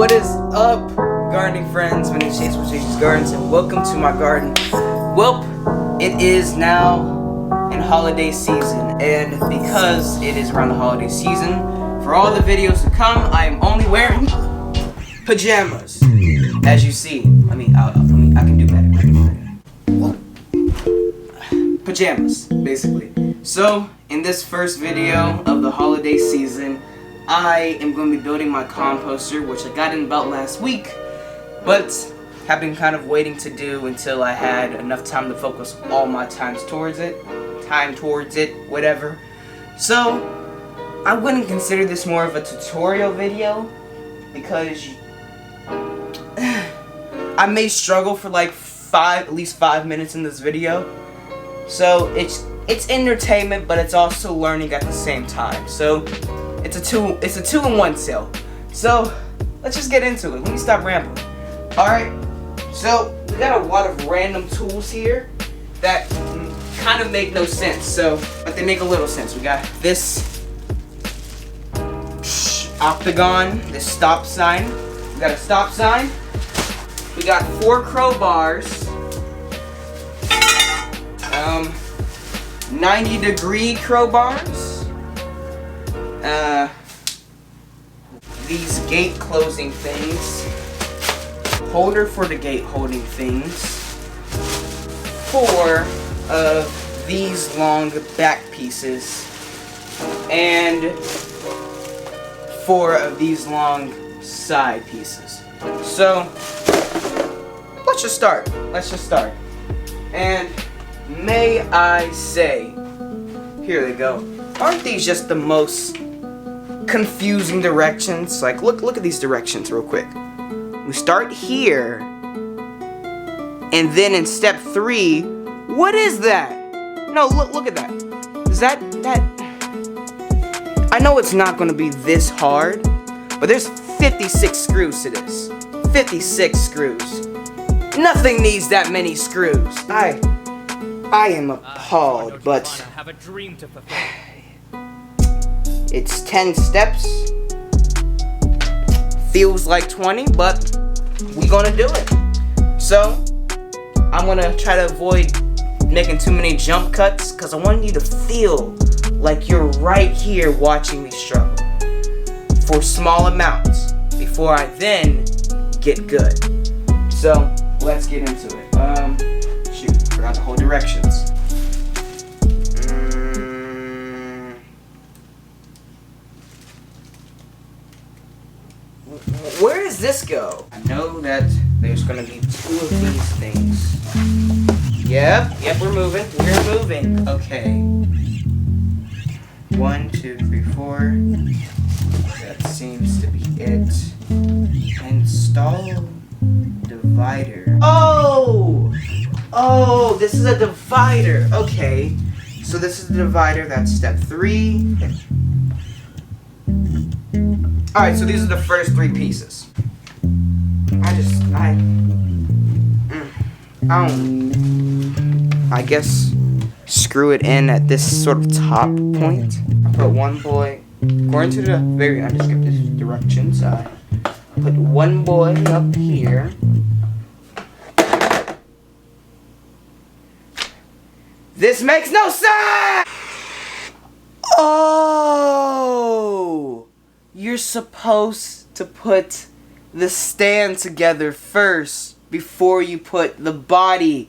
What is up, gardening friends? My name is Chase with Chase's Gardens, and welcome to my garden. Well, it is now in holiday season, and because it is around the holiday season, for all the videos to come, I am only wearing pajamas. As you see, I can do better. Pajamas, basically. So, in this first video of the holiday season, I am going to be building my composter, which I got in about last week, but have been kind of waiting to do until I had enough time to focus all my time towards it, whatever. So, I wouldn't consider this more of a tutorial video, because I may struggle for like at least 5 minutes in this video. So, it's entertainment, but it's also learning at the same time. So, it's a two-in-one sale. So, let's just get into it. Let me stop rambling. Alright, so we got a lot of random tools here that kind of make no sense. But they make a little sense. We got this octagon, this stop sign. We got a stop sign. We got 4 crowbars. 90-degree crowbars. These gate closing things, holder for the gate holding things, 4 of these long back pieces, and 4 of these long side pieces. So, let's just start. And may I say, here they go. Aren't these just the most confusing directions? Like, look at these directions real quick. We start here, and then in step 3, what is that? No, look at that. Is that? I know it's not going to be this hard, but there's 56 screws to this. 56 screws. Nothing needs that many screws. I am appalled, but have a dream to fulfill. It's 10 steps. Feels like 20, but we gonna do it. So, I'm gonna try to avoid making too many jump cuts, because I want you to feel like you're right here watching me struggle for small amounts before I then get good. So, let's get into it. Shoot, forgot the whole directions. Where does this go? I know that there's gonna be 2 of these things. Yep, we're moving. Okay. 1, 2, 3, 4. That seems to be it. Install divider. Oh, this is a divider. Okay. So this is the divider, that's step 3. Alright, so these are the first 3 pieces. I guess screw it in at this sort of top point. I put one boy, according to the very undescriptive directions, I put one boy up here. This makes no sense! Oh! You're supposed to put the stand together first before you put the body.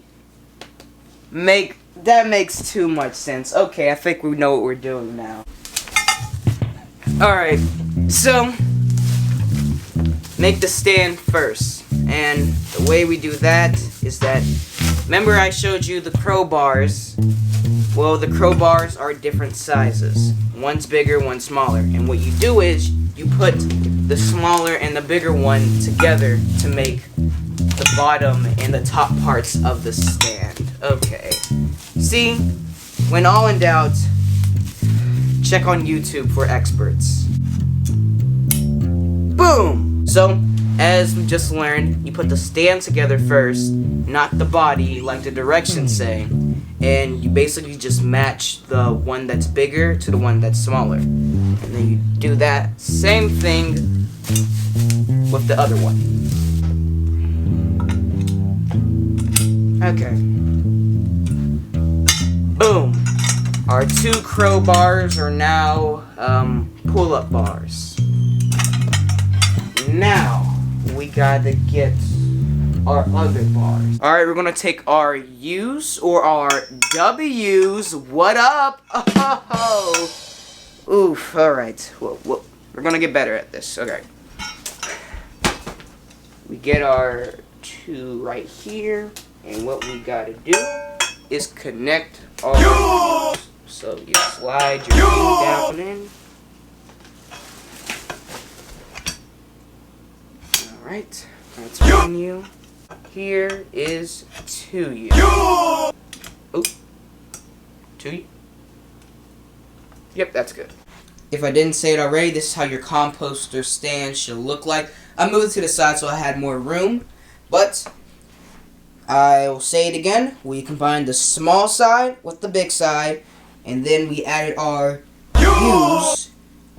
That makes too much sense. Okay, I think we know what we're doing now. Alright, so make the stand first. And the way we do that is that, remember I showed you the crowbars? Well, the crowbars are different sizes. One's bigger, one's smaller. And what you do is, you put the smaller and the bigger one together to make the bottom and the top parts of the stand. Okay. See? When all in doubt, check on YouTube for experts. Boom! So, as we just learned, you put the stand together first, not the body, like the directions say. And you basically just match the one that's bigger to the one that's smaller. And then you do that same thing with with the other one. Okay. Boom. Our 2 crowbars are now pull-up bars. Now we gotta get our other bars. Alright, we're gonna take our U's or our W's. What up? Oh, oof, alright. Well, we're gonna get better at this. Okay. We get our 2 right here, and what we gotta do is connect our. So you slide your U down in. Alright, that's 1 U. Here is 2 U. Oh, 2 U. Yep, that's good. If I didn't say it already, this is how your composter stand should look like. I moved it to the side so I had more room, but I will say it again. We combined the small side with the big side, and then we added our U's,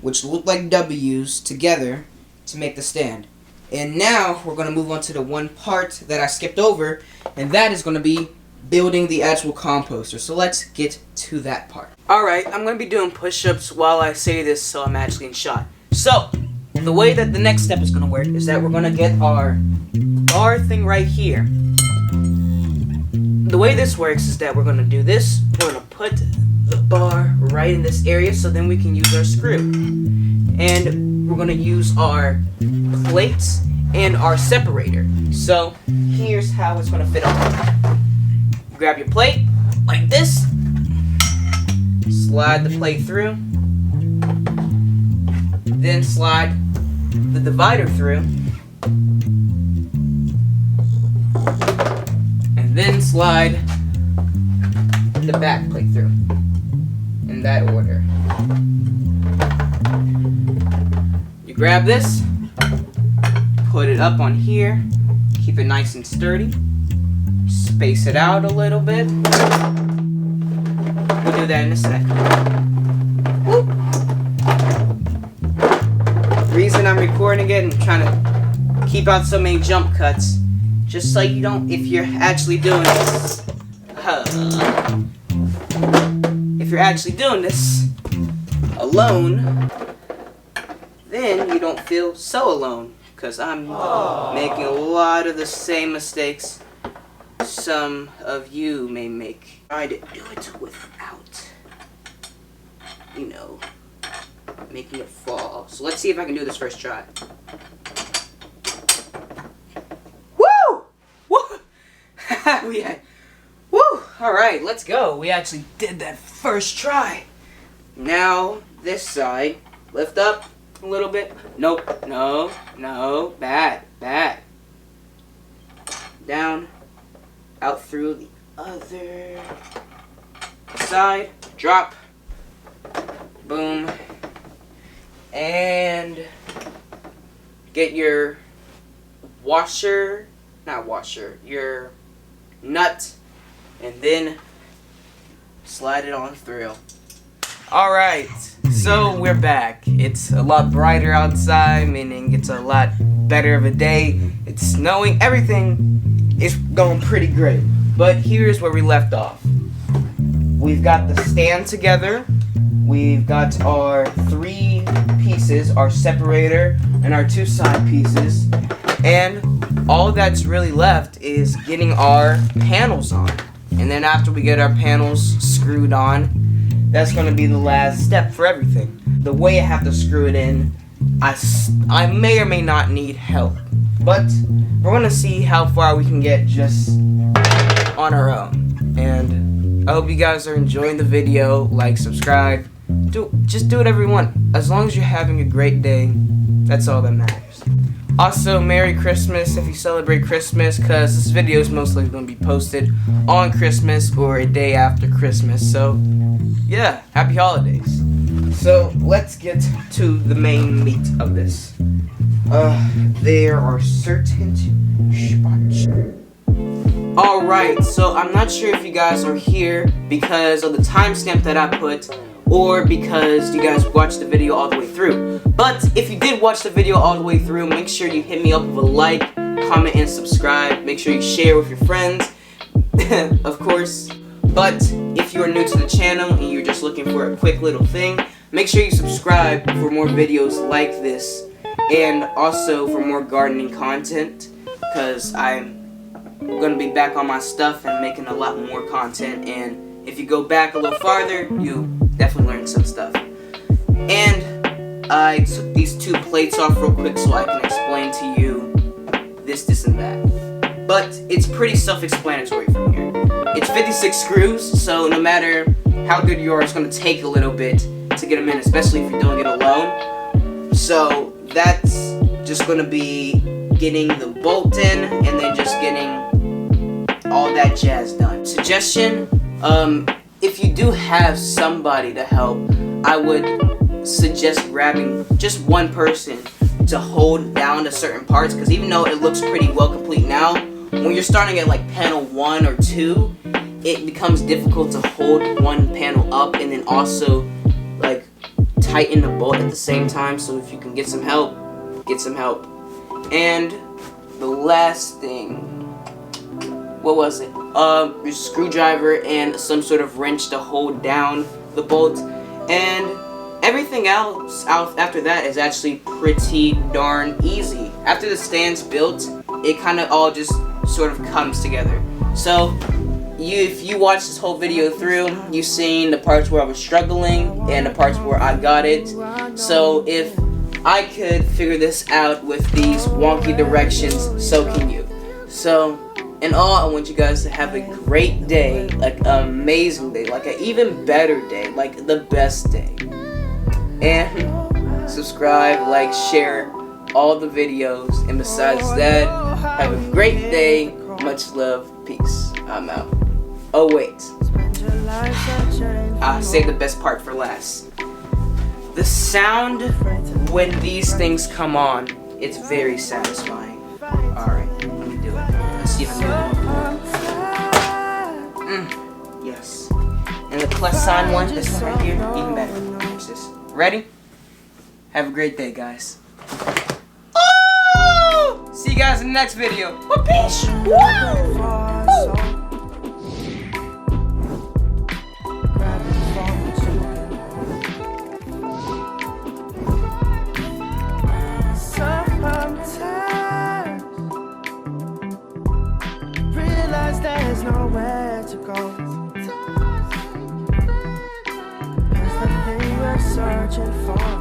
which look like W's, together to make the stand. And now we're going to move on to the one part that I skipped over, and that is going to be building the actual composter. So let's get to that part. Alright, I'm going to be doing push-ups while I say this so I'm actually in shot. So, the way that the next step is going to work is that we're going to get our bar thing right here. The way this works is that we're going to do this. We're going to put the bar right in this area so then we can use our screw. And we're going to use our plates and our separator. So, here's how it's going to fit on. Grab your plate like this. Slide the plate through. Then slide the divider through. And then slide the back plate through. In that order. You grab this, put it up on here, keep it nice and sturdy, space it out a little bit. We'll do that in a sec. Whoop. The reason I'm recording it and trying to keep out so many jump cuts, just so you don't, if you're actually doing this, if you're actually doing this alone, then you don't feel so alone, because I'm making a lot of the same mistakes some of you may make. Try to do it without, you know, making it fall. So let's see if I can do this first try. Woo! Woo! Woo! Alright, let's go. We actually did that first try. Now, this side. Lift up a little bit. Nope. No. Bad. Down. Out through the other side. Drop. Boom. And get your your nut, and then slide it on through. Alright, so we're back. It's a lot brighter outside, meaning it's a lot better of a day. It's snowing, everything is going pretty great. But here's where we left off. We've got the stand together. We've got our 3 pieces, our separator, and our 2 side pieces. And all that's really left is getting our panels on. And then after we get our panels screwed on, that's going to be the last step for everything. The way I have to screw it in, I may or may not need help. But we're going to see how far we can get just on our own. And I hope you guys are enjoying the video. Like, subscribe. Just do whatever you want. As long as you're having a great day, that's all that matters. Also, Merry Christmas if you celebrate Christmas, because this video is most likely going to be posted on Christmas or a day after Christmas. So, yeah, happy holidays. So, let's get to the main meat of this. There are certain spots. Alright, so I'm not sure if you guys are here because of the timestamp that I put, or because you guys watched the video all the way through. But if you did watch the video all the way through, make sure you hit me up with a like, comment, and subscribe. Make sure you share with your friends, of course. But if you are new to the channel and you're just looking for a quick little thing, make sure you subscribe for more videos like this, and also for more gardening content, because I'm going to be back on my stuff and making a lot more content. And if you go back a little farther, you definitely learn some stuff. And I took these 2 plates off real quick so I can explain to you this, and that. But it's pretty self-explanatory from here. It's 56 screws, so no matter how good you are, it's going to take a little bit to get them in, especially if you're doing it alone. So that's just going to be getting the bolt in and then just getting all that jazz done. Suggestion, if you do have somebody to help, I would suggest grabbing just one person to hold down to certain parts, because even though it looks pretty well complete now, when you're starting at like panel 1 or 2, it becomes difficult to hold one panel up and then also like tighten the bolt at the same time. So if you can get some help, get some help. And the last thing, what was it? Your screwdriver and some sort of wrench to hold down the bolt. And everything else after that is actually pretty darn easy. After the stand's built, it kind of all just sort of comes together. So if you watch this whole video through, you've seen the parts where I was struggling and the parts where I got it. So if I could figure this out with these wonky directions, so can you. So in all, I want you guys to have a great day, like an amazing day, like an even better day, like the best day. And subscribe, like, share all the videos. And besides that, have a great day. Much love. Peace. I'm out. Oh wait, save the best part for last. The sound when these things come on, it's very satisfying. Alright, let me do it. Let's see if I can do it. Yes. And the plus sign one, this one right here, even better. Watch this. Ready? Have a great day, guys. Oh! See you guys in the next video. Peace. Wow! There's nowhere to go. 'Cause the thing we're searching for